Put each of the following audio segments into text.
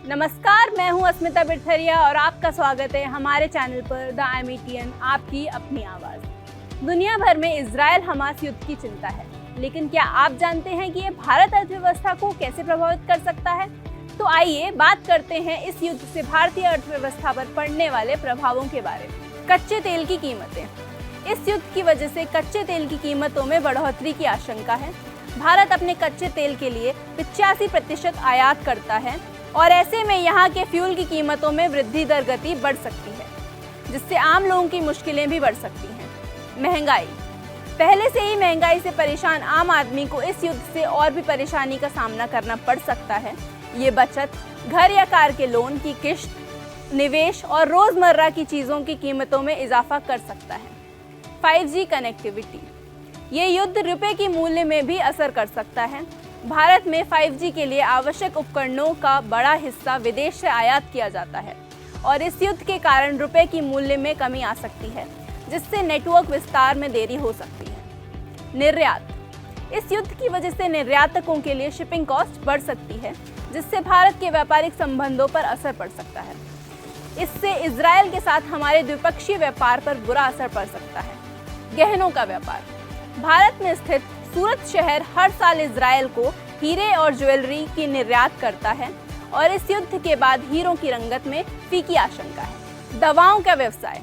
नमस्कार, मैं हूं अस्मिता बिरथरिया और आपका स्वागत है हमारे चैनल पर द एमिटियन, आपकी अपनी आवाज़। दुनिया भर में इजराइल हमास युद्ध की चिंता है, लेकिन क्या आप जानते हैं कि ये भारत अर्थव्यवस्था को कैसे प्रभावित कर सकता है? तो आइए बात करते हैं इस युद्ध से भारतीय अर्थव्यवस्था पर पड़ने वाले प्रभावों के बारे में। कच्चे तेल की कीमतें। इस युद्ध की वजह से कच्चे तेल की कीमतों में बढ़ोतरी की आशंका है। भारत अपने कच्चे तेल के लिए 85% आयात करता है और ऐसे में यहाँ के फ्यूल की कीमतों में वृद्धि दर गति बढ़ सकती है, जिससे आम लोगों की मुश्किलें भी बढ़ सकती हैं। महंगाई। पहले से ही महंगाई से परेशान आम आदमी को इस युद्ध से और भी परेशानी का सामना करना पड़ सकता है। ये बचत, घर या कार के लोन की किश्त, निवेश और रोजमर्रा की चीज़ों की कीमतों में इजाफा कर सकता है। 5G connectivity. ये युद्ध रुपए की मूल्य में भी असर कर सकता है। भारत में 5G के लिए आवश्यक उपकरणों का बड़ा हिस्सा विदेश से आयात किया जाता है और इस युद्ध के कारण रुपए की मूल्य में कमी आ सकती है, जिससे नेटवर्क विस्तार में देरी हो सकती है। निर्यात। इस युद्ध की वजह से निर्यातकों के लिए शिपिंग कॉस्ट बढ़ सकती है, जिससे भारत के व्यापारिक संबंधों पर असर पड़ सकता है। इससे इजरायल के साथ हमारे द्विपक्षीय व्यापार पर बुरा असर पड़ सकता है। गहनों का व्यापार। भारत में स्थित सूरत शहर हर साल इजरायल को हीरे और ज्वेलरी की निर्यात करता है और इस युद्ध के बाद हीरों की रंगत में फीकी आशंका है। दवाओं का व्यवसाय।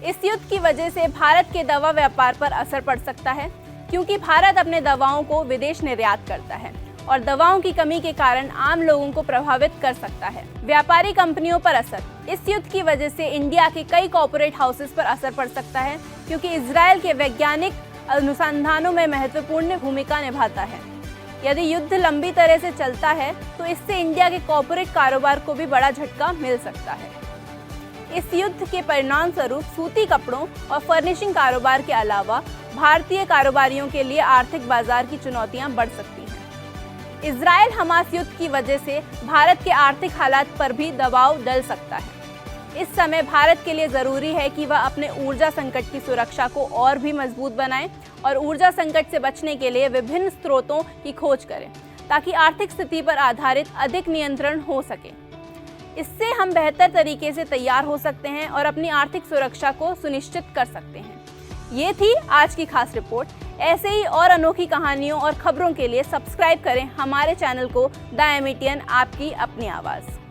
इस युद्ध की वजह से भारत के दवा व्यापार पर असर पड़ सकता है, क्योंकि भारत अपने दवाओं को विदेश निर्यात करता है और दवाओं की कमी के कारण आम लोगों को प्रभावित कर सकता है। व्यापारी कंपनियों पर असर। इस युद्ध की वजह से इंडिया के कई कॉर्पोरेट हाउसेस पर असर पड़ सकता है, क्योंकि इजरायल के वैज्ञानिक अनुसंधानों में महत्वपूर्ण भूमिका निभाता है। यदि युद्ध लंबी तरह से चलता है तो इससे इंडिया के कॉर्पोरेट कारोबार को भी बड़ा झटका मिल सकता है। इस युद्ध के परिणाम स्वरूप सूती कपड़ों और फर्निशिंग कारोबार के अलावा भारतीय कारोबारियों के लिए आर्थिक बाजार की चुनौतियां बढ़ सकती हैं। इजरायल हमास युद्ध की वजह से भारत के आर्थिक हालात पर भी दबाव डल सकता है। इस समय भारत के लिए ज़रूरी है कि वह अपने ऊर्जा संकट की सुरक्षा को और भी मजबूत बनाए और ऊर्जा संकट से बचने के लिए विभिन्न स्रोतों की खोज करें, ताकि आर्थिक स्थिति पर आधारित अधिक नियंत्रण हो सके। इससे हम बेहतर तरीके से तैयार हो सकते हैं और अपनी आर्थिक सुरक्षा को सुनिश्चित कर सकते हैं। ये थी आज की खास रिपोर्ट। ऐसे ही और अनोखी कहानियों और खबरों के लिए सब्सक्राइब करें हमारे चैनल को द एमिटियन, आपकी अपनी आवाज़।